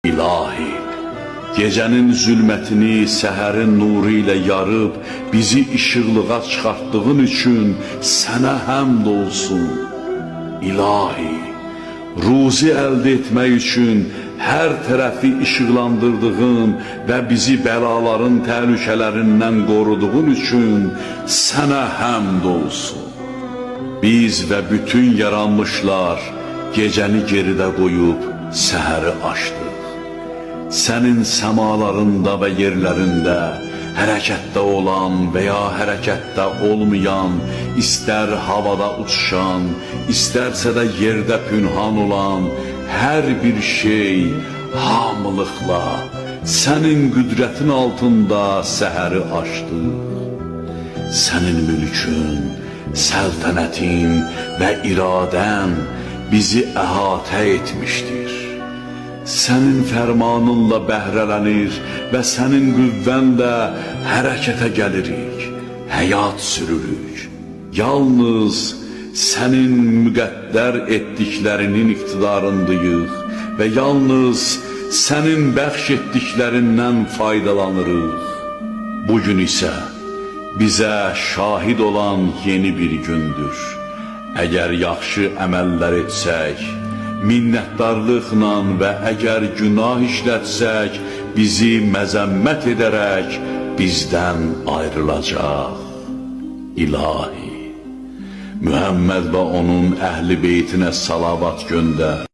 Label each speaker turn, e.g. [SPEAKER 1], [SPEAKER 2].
[SPEAKER 1] İlahi, gecenin zülmətini səhərin nuru ilə yarıb, bizi işıqlığa çıxartdığın üçün sənə həmd olsun. İlahi, ruzi əldə etmək üçün hər tərəfi işıqlandırdığın və bizi bəlaların təhlükələrindən qoruduğun üçün sənə həmd olsun. Biz və bütün yaranmışlar gecəni geridə qoyub səhəri açdıq. Sənin səmalarında və yerlərində hərəkətdə olan və ya hərəkətdə olmayan, istər havada uçuşan, istərsə də yerdə pünhan olan hər bir şey hamılıqla sənin qüdrətin altında səhəri açdıq. Sənin mülkün, səltənətin və iradən bizi əhatə etmişdir. Sənin fərmanınla bəhrələnir və sənin qüvvənlə hərəkətə gəlirik, həyat sürürük. Yalnız sənin müqəddər etdiklərinin iqtidarındayıq və yalnız sənin bəxş etdiklərindən faydalanırıq. Bugün isə bizə şahid olan yeni bir gündür. Əgər yaxşı əməllər etsək, minnətdarlıqla və əgər günah işlətsək, bizi məzəmmət edərək bizdən ayrılacaq. İlahi, Mühəmməd və onun əhli beytinə salavat göndər.